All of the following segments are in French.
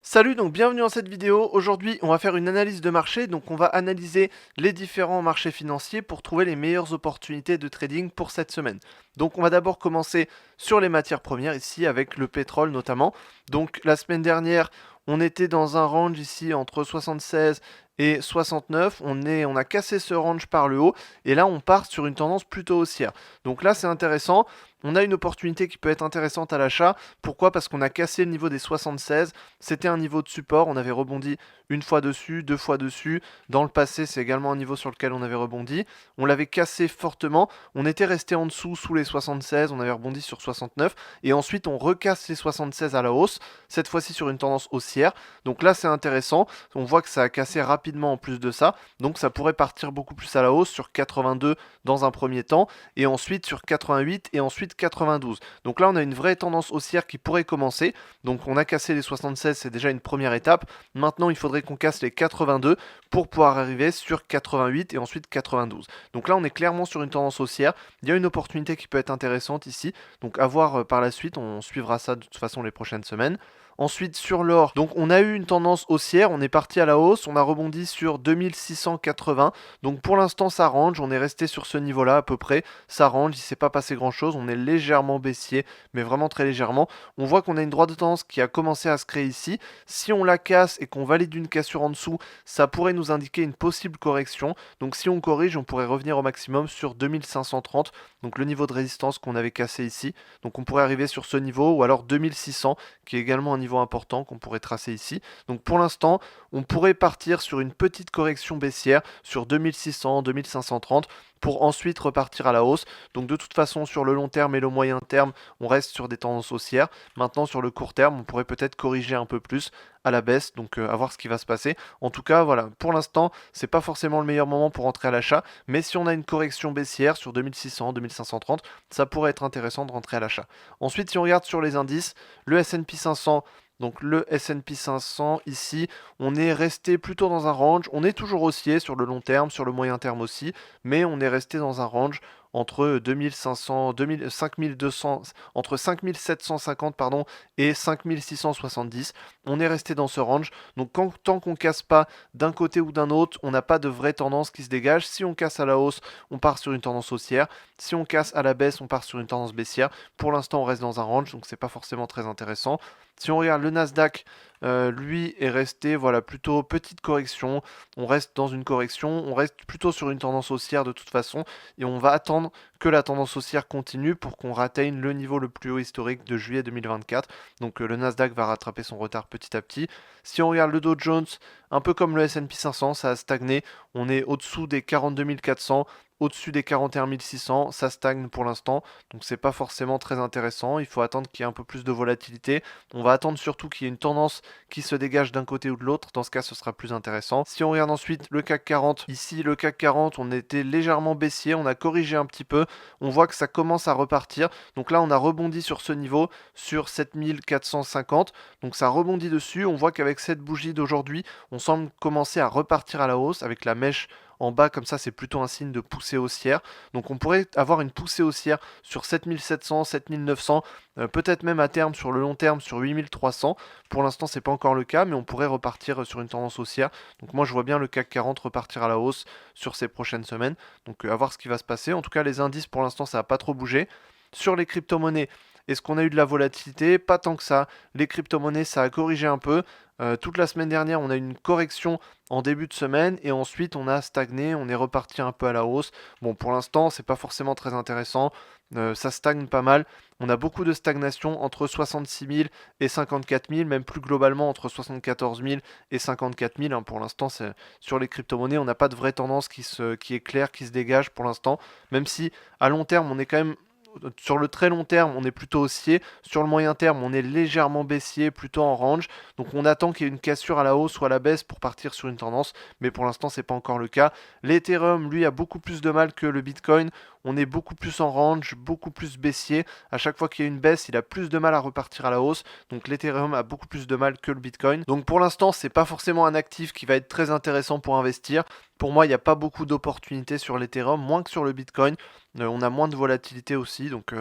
Salut, donc bienvenue dans cette vidéo. Aujourd'hui, on va faire une analyse de marché. Donc, on va analyser les différents marchés financiers pour trouver les meilleures opportunités de trading pour cette semaine. Donc, on va d'abord commencer sur les matières premières, ici avec le pétrole notamment. Donc, la semaine dernière, on était dans un range ici entre 76 et 69. On a cassé ce range par le haut et là, on part sur une tendance plutôt haussière. Donc là, c'est intéressant. On a une opportunité qui peut être intéressante à l'achat. Pourquoi? Parce qu'on a cassé le niveau des 76. C'était un niveau de support, on avait rebondi une fois dessus, deux fois dessus. Dans le passé, c'est également un niveau sur lequel on avait rebondi. On l'avait cassé fortement, on était resté en dessous, sous les 76, on avait rebondi sur 69, et ensuite on recasse les 76 à la hausse, cette fois-ci sur une tendance haussière. Donc là, c'est intéressant, on voit que ça a cassé rapidement en plus de ça, donc ça pourrait partir beaucoup plus à la hausse sur 82 dans un premier temps, et ensuite sur 88, et ensuite 92. Donc là, on a une vraie tendance haussière qui pourrait commencer. Donc on a cassé les 76, c'est déjà une première étape. Maintenant, il faudrait qu'on casse les 82 pour pouvoir arriver sur 88 et ensuite 92. Donc là, on est clairement sur une tendance haussière. Il y a une opportunité qui peut être intéressante ici. Donc à voir par la suite, on suivra ça de toute façon les prochaines semaines. Ensuite, sur l'or, donc on a eu une tendance haussière, on est parti à la hausse, on a rebondi sur 2680. Donc pour l'instant, ça range, on est resté sur ce niveau-là à peu près. Ça range, il ne s'est pas passé grand-chose, on est légèrement baissier, mais vraiment très légèrement. On voit qu'on a une droite de tendance qui a commencé à se créer ici. Si on la casse et qu'on valide une cassure en dessous, ça pourrait nous indiquer une possible correction. Donc si on corrige, on pourrait revenir au maximum sur 2530, donc le niveau de résistance qu'on avait cassé ici. Donc on pourrait arriver sur ce niveau, ou alors 2600, qui est également un niveau important qu'on pourrait tracer ici. Donc pour l'instant, on pourrait partir sur une petite correction baissière sur 2600, 2530 pour ensuite repartir à la hausse. Donc de toute façon, sur le long terme et le moyen terme, on reste sur des tendances haussières. Maintenant, sur le court terme, on pourrait peut-être corriger un peu plus à la baisse, donc à voir ce qui va se passer. En tout cas, voilà, pour l'instant, c'est pas forcément le meilleur moment pour entrer à l'achat, mais si on a une correction baissière sur 2600, 2530, ça pourrait être intéressant de rentrer à l'achat. Ensuite, si on regarde sur les indices, le S&P 500, donc le S&P 500 ici, on est resté plutôt dans un range, on est toujours haussier sur le long terme, sur le moyen terme aussi, mais on est resté dans un range entre 2500, 2000, 5200, entre 5750 pardon, et 5670. On est resté dans ce range. Donc tant qu'on casse pas d'un côté ou d'un autre, on n'a pas de vraie tendance qui se dégage. Si on casse à la hausse, on part sur une tendance haussière. Si on casse à la baisse, on part sur une tendance baissière. Pour l'instant, on reste dans un range, donc c'est pas forcément très intéressant. Si on regarde le Nasdaq, lui est resté, voilà, plutôt petite correction. On reste dans une correction, on reste plutôt sur une tendance haussière de toute façon, et on va attendre que la tendance haussière continue pour qu'on atteigne le niveau le plus haut historique de juillet 2024. Donc le Nasdaq va rattraper son retard petit à petit. Si on regarde le Dow Jones, un peu comme le S&P 500, ça a stagné. On est au-dessous des 42 400, au-dessus des 41 600, ça stagne pour l'instant, donc c'est pas forcément très intéressant. Il faut attendre qu'il y ait un peu plus de volatilité. On va attendre surtout qu'il y ait une tendance qui se dégage d'un côté ou de l'autre. Dans ce cas, ce sera plus intéressant. Si on regarde ensuite le CAC 40, ici le CAC 40, on était légèrement baissier, on a corrigé un petit peu. On voit que ça commence à repartir. Donc là, on a rebondi sur ce niveau, sur 7450. Donc ça rebondit dessus. On voit qu'avec cette bougie d'aujourd'hui, on semble commencer à repartir à la hausse avec la mèche en bas comme ça, c'est plutôt un signe de poussée haussière. Donc on pourrait avoir une poussée haussière sur 7700, 7900, peut-être même à terme sur le long terme sur 8300. Pour l'instant, c'est pas encore le cas, mais on pourrait repartir sur une tendance haussière. Donc moi, je vois bien le CAC 40 repartir à la hausse sur ces prochaines semaines. Donc à voir ce qui va se passer. En tout cas, les indices pour l'instant, ça n'a pas trop bougé. Sur les crypto-monnaies, est-ce qu'on a eu de la volatilité? Pas tant que ça. Les crypto-monnaies, ça a corrigé un peu. Toute la semaine dernière, on a eu une correction en début de semaine et ensuite on a stagné, on est reparti un peu à la hausse. Bon, pour l'instant, c'est pas forcément très intéressant. Ça stagne pas mal. On a beaucoup de stagnation entre 66 000 et 54 000, même plus globalement entre 74 000 et 54 000. Hein. Pour l'instant, sur les crypto-monnaies, on n'a pas de vraie tendance qui est claire, qui se dégage pour l'instant. Même si à long terme, on est quand même sur le très long terme, on est plutôt haussier. Sur le moyen terme, on est légèrement baissier, plutôt en range. Donc on attend qu'il y ait une cassure à la hausse ou à la baisse pour partir sur une tendance. Mais pour l'instant, c'est pas encore le cas. L'Ethereum, lui, a beaucoup plus de mal que le Bitcoin. On est beaucoup plus en range, beaucoup plus baissier. À chaque fois qu'il y a une baisse, il a plus de mal à repartir à la hausse. Donc l'Ethereum a beaucoup plus de mal que le Bitcoin. Donc pour l'instant, c'est pas forcément un actif qui va être très intéressant pour investir. Pour moi, il n'y a pas beaucoup d'opportunités sur l'Ethereum, moins que sur le Bitcoin. On a moins de volatilité aussi, donc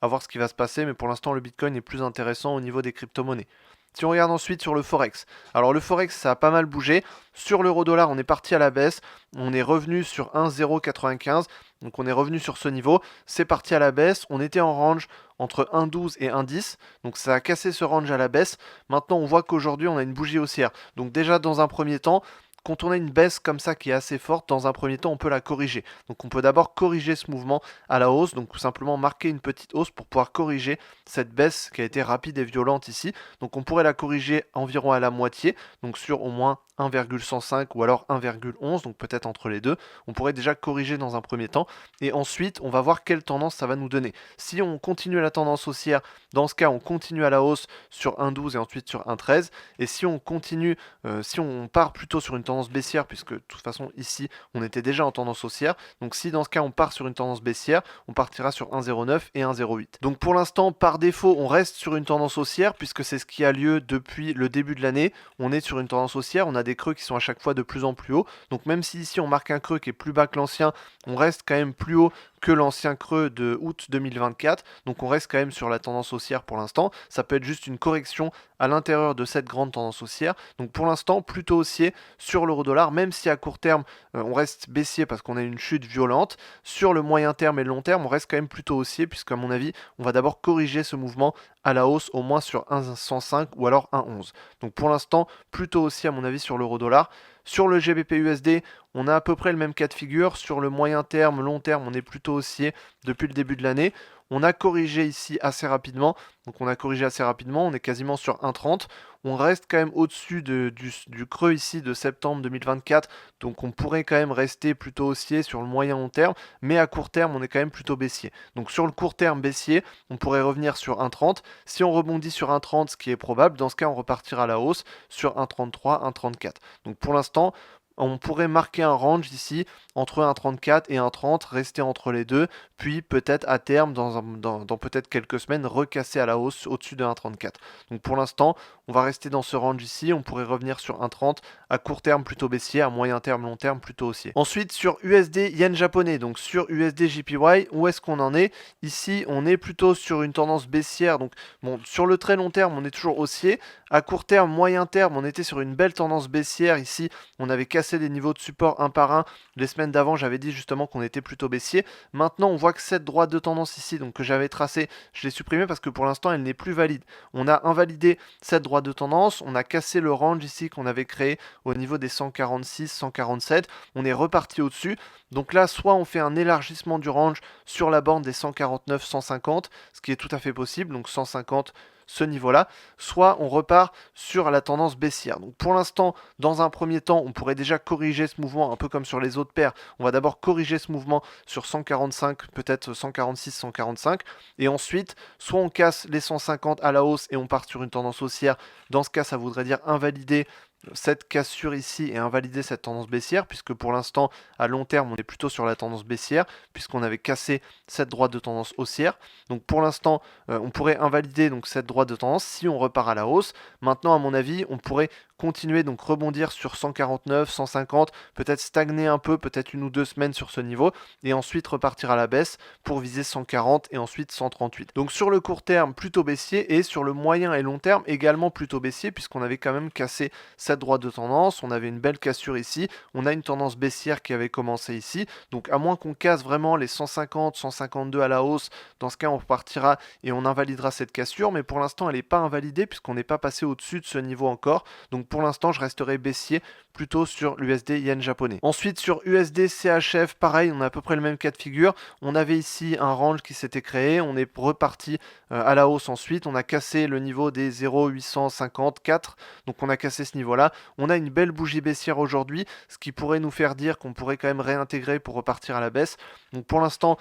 à voir ce qui va se passer. Mais pour l'instant, le Bitcoin est plus intéressant au niveau des crypto-monnaies. Si on regarde ensuite sur le Forex, alors le Forex ça a pas mal bougé. Sur l'euro-dollar, on est parti à la baisse, on est revenu sur 1,095, donc on est revenu sur ce niveau, c'est parti à la baisse, on était en range entre 1,12 et 1,10, donc ça a cassé ce range à la baisse. Maintenant on voit qu'aujourd'hui on a une bougie haussière, donc déjà dans un premier temps, quand on a une baisse comme ça qui est assez forte, dans un premier temps, on peut la corriger. Donc on peut d'abord corriger ce mouvement à la hausse, donc tout simplement marquer une petite hausse pour pouvoir corriger cette baisse qui a été rapide et violente ici. Donc on pourrait la corriger environ à la moitié, donc sur au moins 1,105 ou alors 1,11, donc peut-être entre les deux. On pourrait déjà corriger dans un premier temps et ensuite on va voir quelle tendance ça va nous donner. Si on continue la tendance haussière, dans ce cas on continue à la hausse sur 1,12 et ensuite sur 1,13, et si on continue, si on part plutôt sur une tendance baissière, puisque de toute façon ici on était déjà en tendance haussière, donc si dans ce cas on part sur une tendance baissière, on partira sur 1,09 et 1,08. Donc pour l'instant par défaut on reste sur une tendance haussière puisque c'est ce qui a lieu depuis le début de l'année. On est sur une tendance haussière, on a des creux qui sont à chaque fois de plus en plus hauts, donc même si ici on marque un creux qui est plus bas que l'ancien, on reste quand même plus haut que l'ancien creux de août 2024, donc on reste quand même sur la tendance haussière pour l'instant. Ça peut être juste une correction à l'intérieur de cette grande tendance haussière, donc pour l'instant plutôt haussier sur l'euro-dollar, même si à court terme on reste baissier parce qu'on a une chute violente. Sur le moyen terme et le long terme on reste quand même plutôt haussier, puisque à mon avis on va d'abord corriger ce mouvement à la hausse au moins sur 1,105 ou alors 1,11. Donc pour l'instant plutôt haussier à mon avis sur l'euro-dollar. Sur le GBP USD, on a à peu près le même cas de figure. Sur le moyen terme, long terme, on est plutôt haussier depuis le début de l'année. On a corrigé ici assez rapidement. Donc on a corrigé assez rapidement, on est quasiment sur 1,30. On reste quand même au-dessus du creux ici de septembre 2024. Donc on pourrait quand même rester plutôt haussier sur le moyen long terme. Mais à court terme, on est quand même plutôt baissier. Donc sur le court terme baissier, on pourrait revenir sur 1,30. Si on rebondit sur 1,30, ce qui est probable, dans ce cas on repartira à la hausse sur 1,33, 1,34. Donc pour l'instant, on pourrait marquer un range ici entre 1,34 et 1,30, rester entre les deux, puis peut-être à terme, dans peut-être quelques semaines, recasser à la hausse au-dessus de 1,34. Donc pour l'instant, on va rester dans ce range ici, on pourrait revenir sur 1,30, à court terme plutôt baissier, à moyen terme, long terme plutôt haussier. Ensuite sur USD Yen japonais, donc sur USD JPY, où est-ce qu'on en est? Ici, on est plutôt sur une tendance baissière, donc bon, sur le très long terme, on est toujours haussier, à court terme, moyen terme, on était sur une belle tendance baissière ici, on avait cassé les niveaux de support un par un. Les semaines d'avant, j'avais dit justement qu'on était plutôt baissier. Maintenant, on voit que cette droite de tendance ici, donc que j'avais tracée, je l'ai supprimée parce que pour l'instant, elle n'est plus valide. On a invalidé cette droite de tendance, on a cassé le range ici qu'on avait créé au niveau des 146, 147. On est reparti au-dessus. Donc là, soit on fait un élargissement du range sur la borne des 149, 150, ce qui est tout à fait possible, donc 150, ce niveau-là, soit on repart sur la tendance baissière. Donc pour l'instant, dans un premier temps, on pourrait déjà corriger ce mouvement, un peu comme sur les autres paires. On va d'abord corriger ce mouvement sur 145, peut-être 146, 145, et ensuite, soit on casse les 150 à la hausse et on part sur une tendance haussière. Dans ce cas, ça voudrait dire invalider cette cassure ici et invalider cette tendance baissière, puisque pour l'instant à long terme on est plutôt sur la tendance baissière puisqu'on avait cassé cette droite de tendance haussière. Donc pour l'instant on pourrait invalider donc cette droite de tendance si on repart à la hausse. Maintenant à mon avis on pourrait continuer, donc rebondir sur 149, 150, peut-être stagner un peu, peut-être 1 ou 2 semaines sur ce niveau, et ensuite repartir à la baisse pour viser 140 et ensuite 138. Donc sur le court terme, plutôt baissier, et sur le moyen et long terme, également plutôt baissier, puisqu'on avait quand même cassé cette droite de tendance, on avait une belle cassure ici, on a une tendance baissière qui avait commencé ici, donc à moins qu'on casse vraiment les 150, 152 à la hausse, dans ce cas on repartira et on invalidera cette cassure, mais pour l'instant elle n'est pas invalidée puisqu'on n'est pas passé au-dessus de ce niveau encore, donc pour l'instant je resterai baissier plutôt sur l'USD yen japonais. Ensuite sur USD CHF, pareil, on a à peu près le même cas de figure. On avait ici un range qui s'était créé, on est reparti à la hausse ensuite, on a cassé le niveau des 0,854, donc on a cassé ce niveau-là. On a une belle bougie baissière aujourd'hui, ce qui pourrait nous faire dire qu'on pourrait quand même réintégrer pour repartir à la baisse. Donc pour l'instant,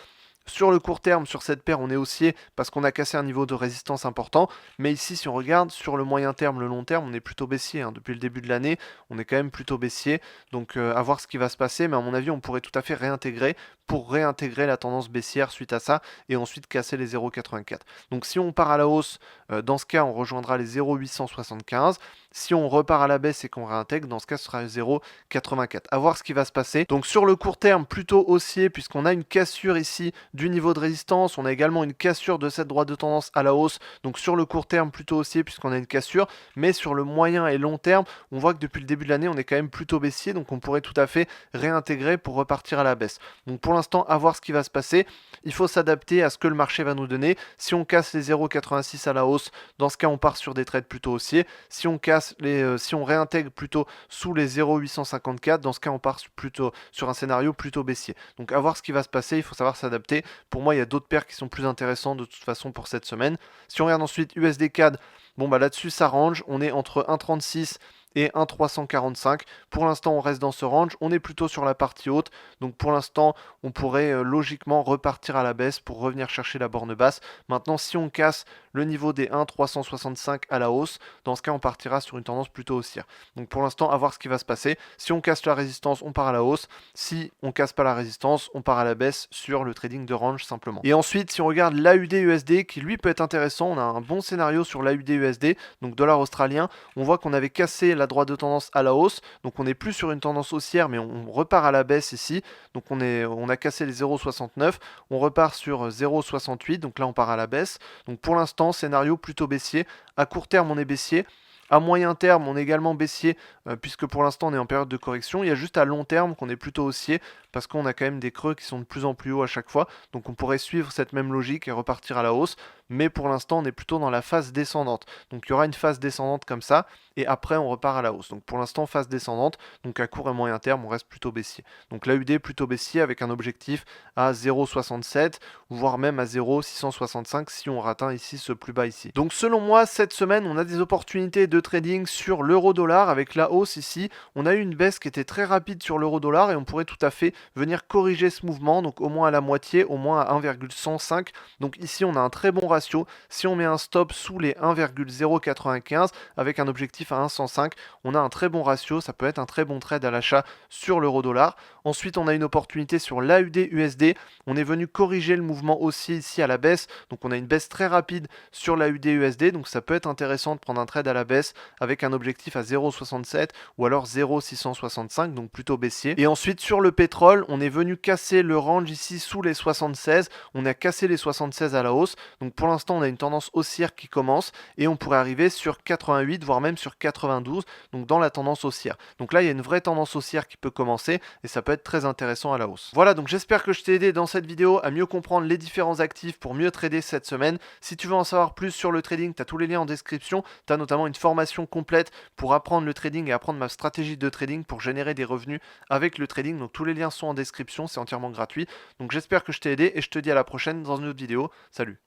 sur le court terme, sur cette paire, on est haussier parce qu'on a cassé un niveau de résistance important. Mais ici, si on regarde sur le moyen terme, le long terme, on est plutôt baissier. Depuis le début de l'année, on est quand même plutôt baissier. Donc à voir ce qui va se passer. Mais à mon avis, on pourrait tout à fait réintégrer pour réintégrer la tendance baissière suite à ça et ensuite casser les 0,84. Donc si on part à la hausse Dans ce cas, on rejoindra les 0,875. Si on repart à la baisse et qu'on réintègre, dans ce cas, ce sera 0,84. À voir ce qui va se passer. Donc sur le court terme, plutôt haussier, puisqu'on a une cassure ici du niveau de résistance. On a également une cassure de cette droite de tendance à la hausse. Donc sur le court terme, plutôt haussier, puisqu'on a une cassure. Mais sur le moyen et long terme, on voit que depuis le début de l'année, on est quand même plutôt baissier. Donc on pourrait tout à fait réintégrer pour repartir à la baisse. Donc pour l'instant, à voir ce qui va se passer. Il faut s'adapter à ce que le marché va nous donner. Si on casse les 0,86 à la hausse, dans ce cas, on part sur des trades plutôt haussiers. Si on réintègre plutôt sous les 0,854, dans ce cas, on part plutôt sur un scénario plutôt baissier. Donc à voir ce qui va se passer, il faut savoir s'adapter. Pour moi, il y a d'autres paires qui sont plus intéressantes de toute façon pour cette semaine. Si on regarde ensuite USD CAD, bon bah là-dessus ça range, on est entre 1,36 et 1,345. Pour l'instant, on reste dans ce range. On est plutôt sur la partie haute. Donc pour l'instant, on pourrait logiquement repartir à la baisse pour revenir chercher la borne basse. Maintenant, si on casse le niveau des 1,365 à la hausse, dans ce cas, on partira sur une tendance plutôt haussière. Donc pour l'instant, à voir ce qui va se passer. Si on casse la résistance, on part à la hausse. Si on casse pas la résistance, on part à la baisse sur le trading de range simplement. Et ensuite, si on regarde l'AUD-USD, qui lui peut être intéressant, on a un bon scénario sur l'AUD-USD, donc dollar australien. On voit qu'on avait cassé la droite de tendance à la hausse, donc on n'est plus sur une tendance haussière, mais on repart à la baisse ici. Donc on a cassé les 0,69, on repart sur 0,68, donc là on part à la baisse. Donc pour l'instant, scénario plutôt baissier. À court terme, on est baissier. À moyen terme, on est également baissier, puisque pour l'instant on est en période de correction. Il y a juste à long terme qu'on est plutôt haussier, parce qu'on a quand même des creux qui sont de plus en plus hauts à chaque fois. Donc on pourrait suivre cette même logique et repartir à la hausse. Mais pour l'instant, on est plutôt dans la phase descendante. Donc il y aura une phase descendante comme ça, et après on repart à la hausse. Donc pour l'instant, phase descendante, donc à court et moyen terme, on reste plutôt baissier. Donc l'AUD plutôt baissier avec un objectif à 0,67, voire même à 0,665 si on atteint ici ce plus bas ici. Donc selon moi, cette semaine, on a des opportunités de trading sur l'euro-dollar avec la hausse ici. On a eu une baisse qui était très rapide sur l'euro-dollar et on pourrait tout à fait venir corriger ce mouvement, donc au moins à la moitié, au moins à 1,105. Donc ici, on a un très bon ratio. Si on met un stop sous les 1,095 avec un objectif à 1,105, on a un très bon ratio. Ça peut être un très bon trade à l'achat sur l'euro-dollar. Ensuite, on a une opportunité sur l'AUD-USD. On est venu corriger le mouvement aussi ici à la baisse. Donc on a une baisse très rapide sur l'AUD-USD. Donc ça peut être intéressant de prendre un trade à la baisse avec un objectif à 0,67 ou alors 0,665, donc plutôt baissier. Et ensuite sur le pétrole, on est venu casser le range ici sous les 76. On a cassé les 76 à la hausse. Donc pour l'instant, on a une tendance haussière qui commence et on pourrait arriver sur 88, voire même sur 92, donc dans la tendance haussière. Donc là, il y a une vraie tendance haussière qui peut commencer et ça peut être très intéressant à la hausse. Voilà, donc j'espère que je t'ai aidé dans cette vidéo à mieux comprendre les différents actifs pour mieux trader cette semaine. Si tu veux en savoir plus sur le trading, tu as tous les liens en description. Tu as notamment une formation complète pour apprendre le trading et apprendre ma stratégie de trading pour générer des revenus avec le trading. Donc tous les liens sont en description, c'est entièrement gratuit. Donc j'espère que je t'ai aidé et je te dis à la prochaine dans une autre vidéo. Salut!